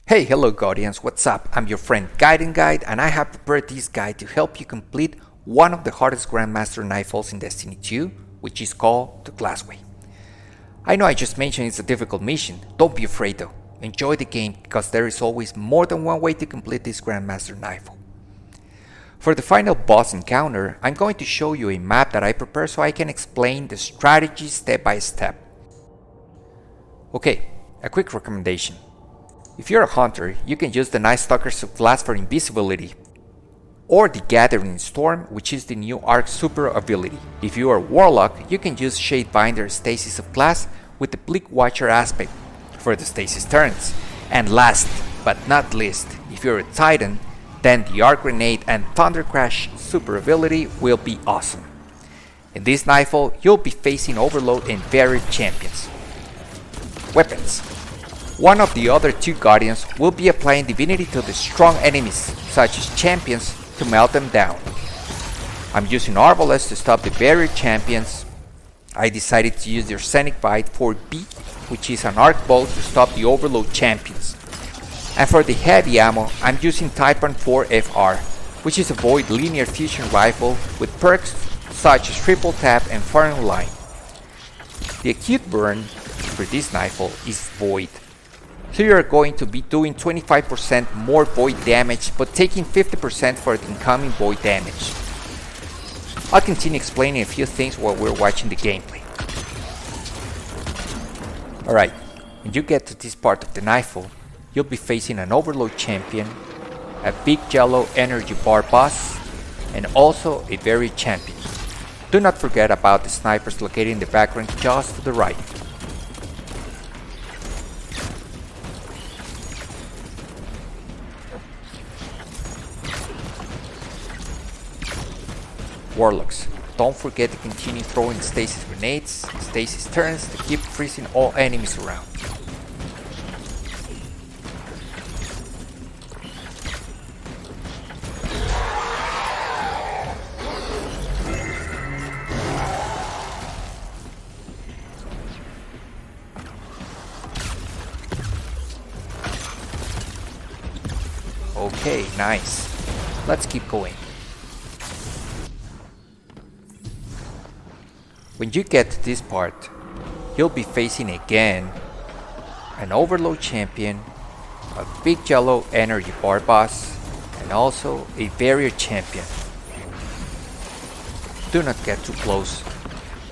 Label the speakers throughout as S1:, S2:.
S1: Hey, hello Guardians, what's up? I'm your friend Guide, and I have prepared this guide to help you complete one of the hardest Grandmaster Nightfalls in Destiny 2, which is called the Glassway. I know I just mentioned it's a difficult mission, don't be afraid though. Enjoy the game because there is always more than one way to complete this Grandmaster Nightfall. For the final boss encounter, I'm going to show you a map that I prepared so I can explain the strategy step by step. Okay, a quick recommendation. If you're a hunter, you can use the Night Stalkers of Glass for invisibility, or the Gathering Storm, which is the new Arc super ability. If you are a Warlock, you can use Shadebinder Stasis of Glass with the Bleak Watcher aspect for the stasis turns. And last but not least, if you're a Titan, then the Arc Grenade and Thunder Crash super ability will be awesome. In this Nightfall, you'll be facing Overload and varied champions. Weapons. One of the other two Guardians will be applying Divinity to the strong enemies, such as champions, to melt them down. I'm using Arbalest to stop the barrier champions. I decided to use the Arsenic Bite for B, which is an arc bolt to stop the Overload champions. And for the heavy ammo, I'm using Typhon 4 FR, which is a Void linear fusion rifle with perks such as Triple Tap and Fire Line. The acute burn for this Nightfall is Void. So you are going to be doing 25% more Void damage, but taking 50% for the incoming Void damage. I'll continue explaining a few things while we're watching the gameplay. Alright, when you get to this part of the Nightfall, you'll be facing an Overload champion, a big yellow energy bar boss, and also a very champion. Do not forget about the snipers located in the background just to the right. Warlocks, don't forget to continue throwing stasis grenades, stasis turns to keep freezing all enemies around. Okay, nice. Let's keep going. When you get to this part, you'll be facing again an Overload champion, a big yellow energy bar boss, and also a barrier champion. Do not get too close,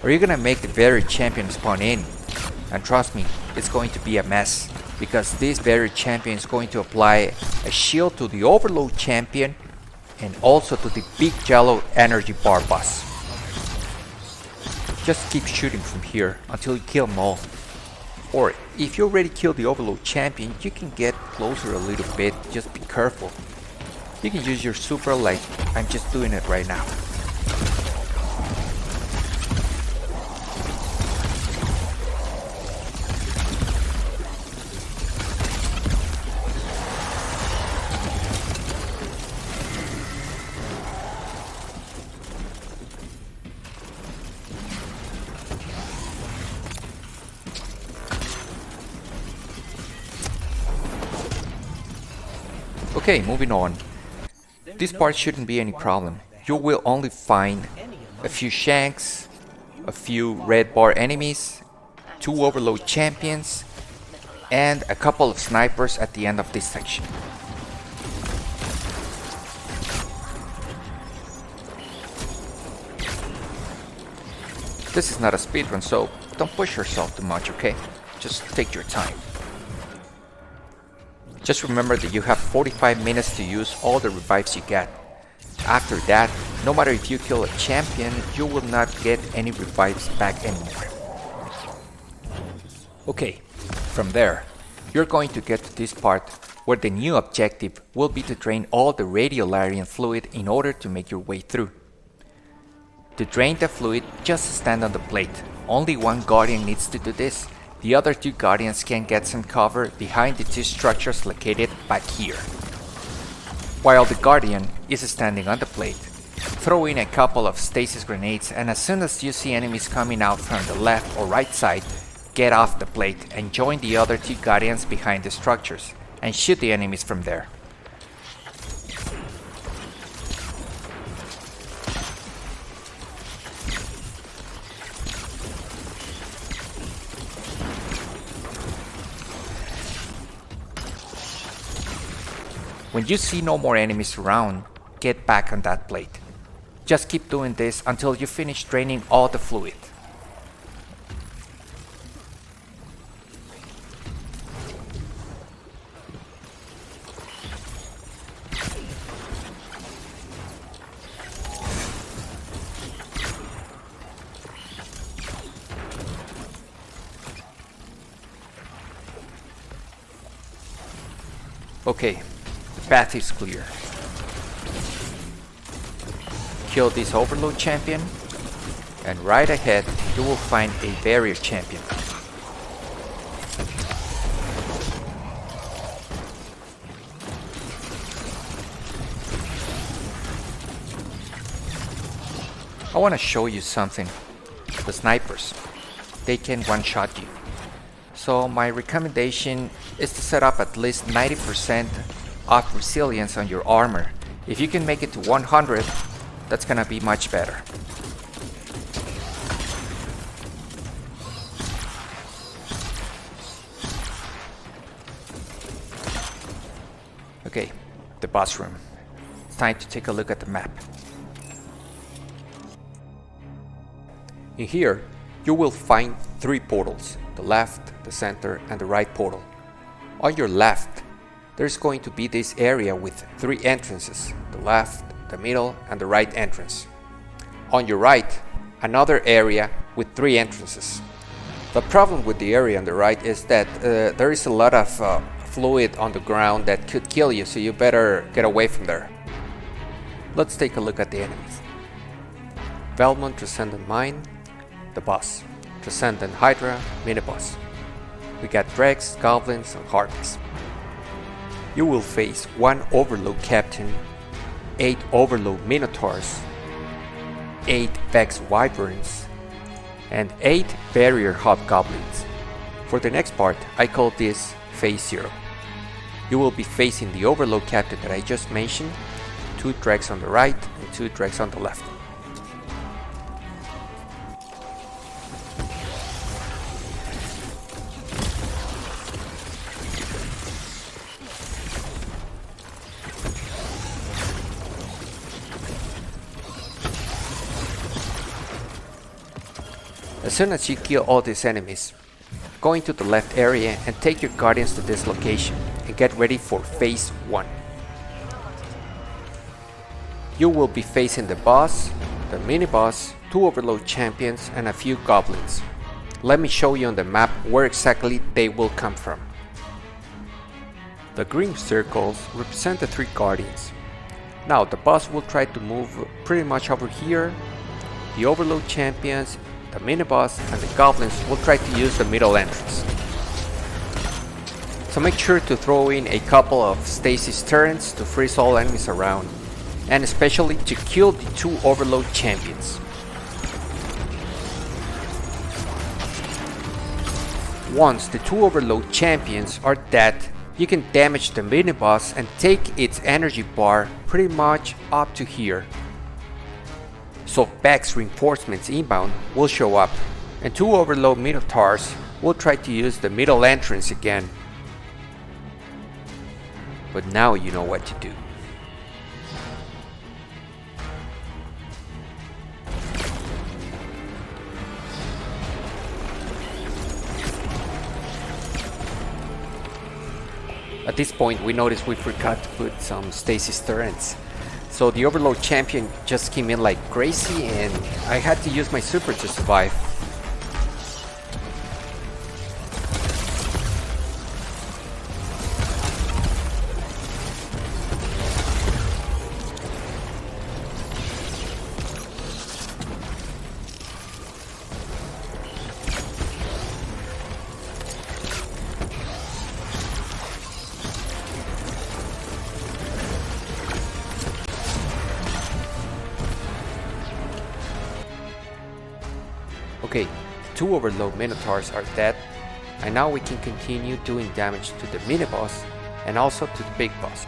S1: or you're gonna make the barrier champion spawn in. And trust me, it's going to be a mess, because this barrier champion is going to apply a shield to the Overload champion and also to the big yellow energy bar boss. Just keep shooting from here until you kill them all. Or if you already killed the Overload champion, you can get closer a little bit, just be careful. You can use your super like I'm just doing it right now. Okay, moving on. This part shouldn't be any problem. You will only find a few shanks, a few red bar enemies, 2 Overload champions, and a couple of snipers at the end of this section. This is not a speedrun, so don't push yourself too much, okay? Just take your time. Just remember that you have 45 minutes to use all the revives you get. After that, no matter if you kill a champion, you will not get any revives back anymore. Okay, from there, you're going to get to this part where the new objective will be to drain all the Radiolarian fluid in order to make your way through. To drain the fluid, just stand on the plate. Only one Guardian needs to do this. The other 2 Guardians can get some cover behind the 2 structures located back here. While the Guardian is standing on the plate, throw in a couple of stasis grenades, and as soon as you see enemies coming out from the left or right side, get off the plate and join the other 2 Guardians behind the structures, and shoot the enemies from there. When you see no more enemies around, get back on that plate. Just keep doing this until you finish draining all the fluid. Okay, the path is clear. Kill this overload champion, and right ahead you will find a barrier champion. I want to show you something. The snipers, they can one-shot you. So my recommendation is to set up at least 90% of resilience on your armor. If you can make it to 100, that's gonna be much better. Okay, the boss room. It's time to take a look at the map.
S2: In here, you will find 3 portals, the left, the center, and the right portal. On your left, there's going to be this area with 3 entrances, the left, the middle, and the right entrance. On your right, another area with 3 entrances. The problem with the area on the right is that there is a lot of fluid on the ground that could kill you, so you better get away from there. Let's take a look at the enemies. Valmont Transcendent Mine, the boss. Transcendent Hydra, mini-boss. We got Dregs, Goblins, and Harpies. You will face 1 Overload Captain, 8 Overload Minotaurs, 8 Vex Wyverns, and 8 Barrier Hobgoblins. For the next part, I call this Phase 0. You will be facing the Overload Captain that I just mentioned, 2 Dregs on the right and 2 Dregs on the left. As soon as you kill all these enemies, go into the left area and take your guardians to this location and get ready for Phase 1. You will be facing the boss, the mini-boss, 2 Overload champions, and a few goblins. Let me show you on the map where exactly they will come from. The green circles represent the 3 guardians. Now the boss will try to move pretty much over here. The Overload champions, the mini-boss, and the goblins will try to use the middle entrance. So make sure to throw in a couple of stasis turrets to freeze all enemies around, and especially to kill the 2 Overload champions. Once the 2 Overload champions are dead, you can damage the mini-boss and take its energy bar pretty much up to here. So Vex reinforcements inbound will show up, and 2 Overload Minotaurs will try to use the middle entrance again. But now you know what to do. At this point we noticed we forgot to put some stasis turrets. So the Overload champion just came in like crazy and I had to use my super to survive. Okay, 2 Overload Minotaurs are dead, and now we can continue doing damage to the mini-boss and also to the big boss,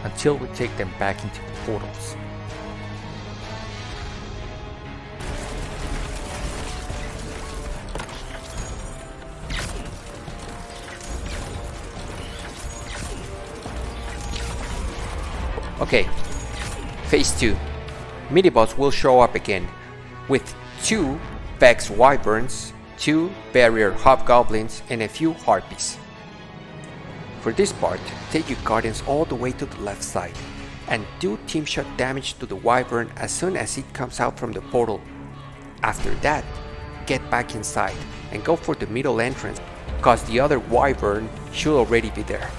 S2: until we take them back into the portals. Okay, phase 2. Miniboss will show up again with 2 Vex Wyverns, 2 Barrier Hobgoblins, and a few Harpies. For this part, take your Guardians all the way to the left side and do team shot damage to the Wyvern as soon as it comes out from the portal. After that, get back inside and go for the middle entrance, cause the other Wyvern should already be there.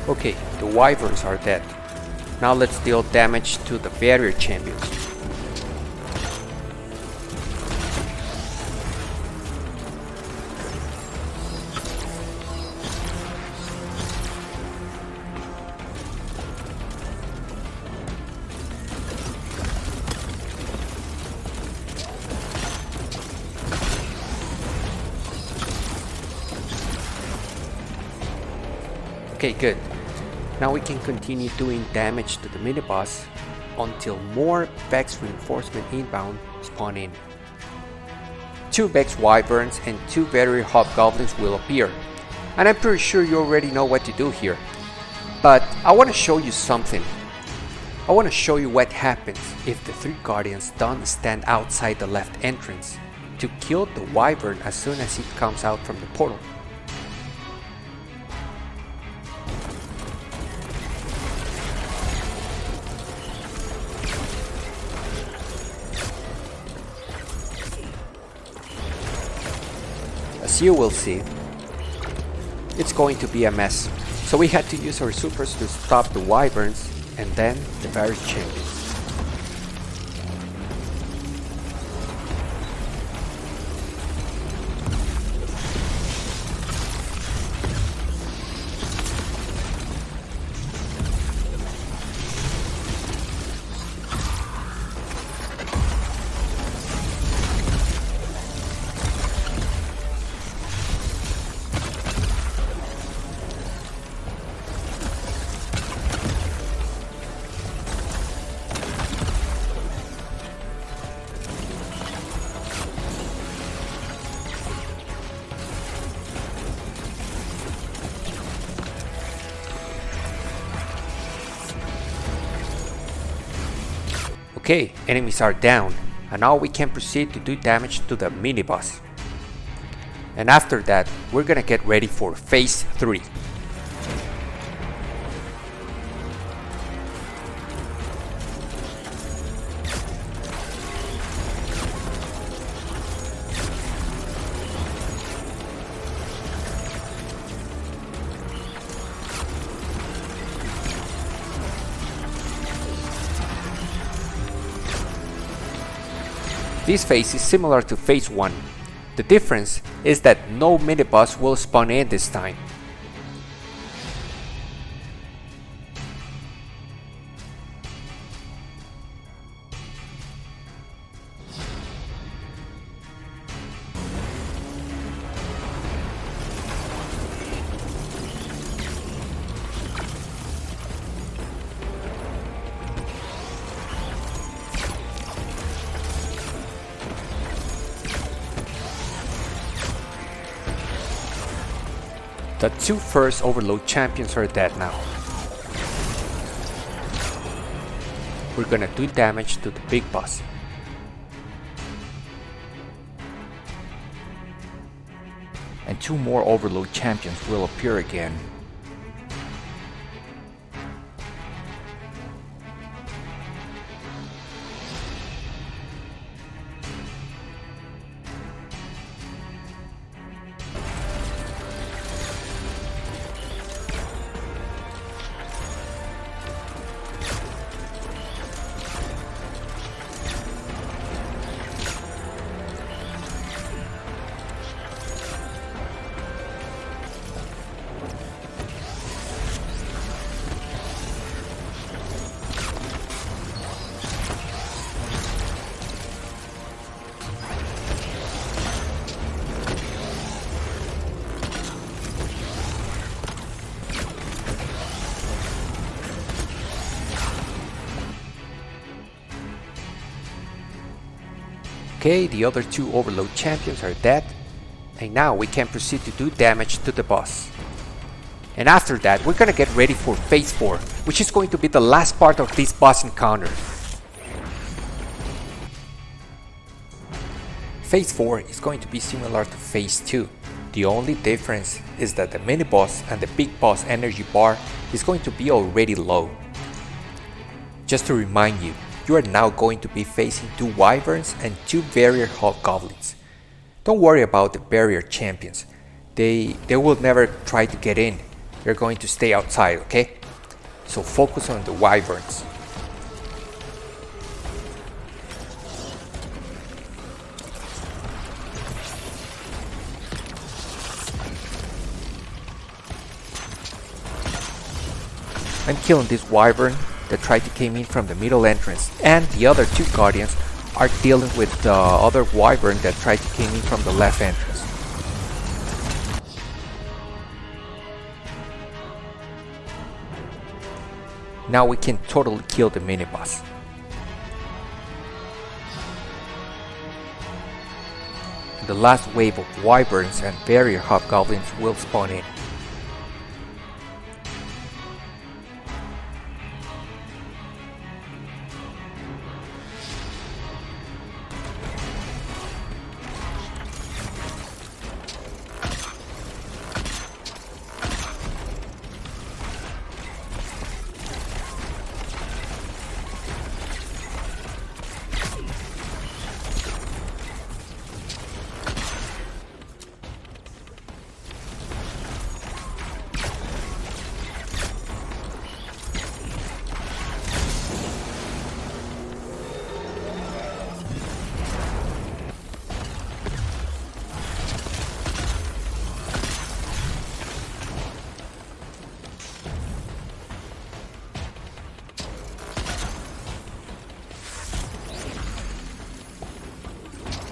S2: Okay, the Wyverns are dead. Now let's deal damage to the barrier champions. Okay, good. Now we can continue doing damage to the mini-boss until more Vex reinforcement inbound spawn in. 2 Vex Wyverns and 2 Barrier Hobgoblins will appear, and I'm pretty sure you already know what to do here. But I want to show you something. I want to show you what happens if the 3 Guardians don't stand outside the left entrance to kill the Wyvern as soon as it comes out from the portal. As you will see, it's going to be a mess. So we had to use our supers to stop the Wyverns and then the various champions. Okay, enemies are down, and now we can proceed to do damage to the mini-boss. And after that, we're gonna get ready for phase 3. This phase is similar to phase 1. The difference is that no mini-boss will spawn in this time. The 2 first Overload champions are dead now. We're gonna do damage to the big boss.
S1: And 2 more Overload champions will appear again.
S2: Okay, the other two Overload champions are dead. And now we can proceed to do damage to the boss. And after that, we're gonna get ready for Phase 4, which is going to be the last part of this boss encounter. Phase 4 is going to be similar to Phase 2. The only difference is that the mini-boss and the big boss energy bar is going to be already low. Just to remind you, you are now going to be facing 2 wyverns and 2 barrier hobgoblins. Don't worry about the barrier champions. They will never try to get in. They're going to stay outside, okay? So focus on the wyverns. I'm killing this wyvern that tried to came in from the middle entrance, and the other 2 guardians are dealing with the other wyvern that tried to came in from the left entrance. Now we can totally kill the mini-boss. The last wave of wyverns and barrier hobgoblins will spawn in.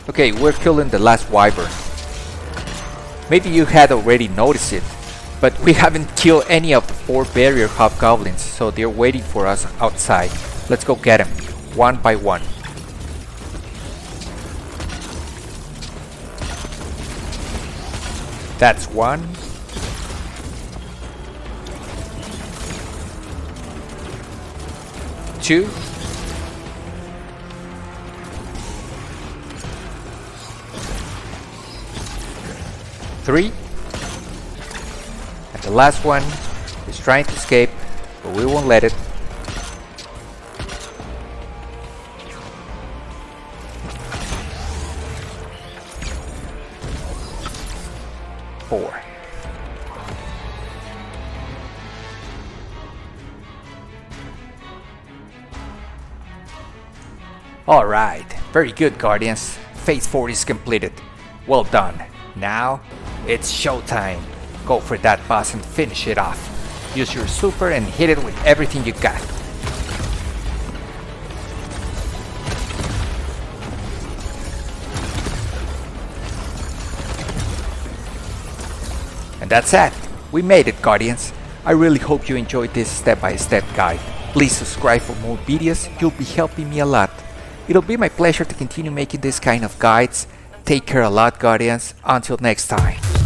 S2: Okay, we're killing the last wyvern. Maybe you had already noticed it, but we haven't killed any of the 4 barrier hobgoblins, so they're waiting for us outside. Let's go get them, one by one. That's one. Two. 3. And the last one is trying to escape, but we won't let it. 4. Alright, very good, Guardians. Phase 4 is completed. Well done. Now, it's showtime. Go for that boss and finish it off. Use your super and hit it with everything you got. And that's it. We made it, Guardians. I really hope you enjoyed this step-by-step guide. Please subscribe for more videos. You'll be helping me a lot. It'll be my pleasure to continue making this kind of guides. Take care a lot, Guardians. Until next time.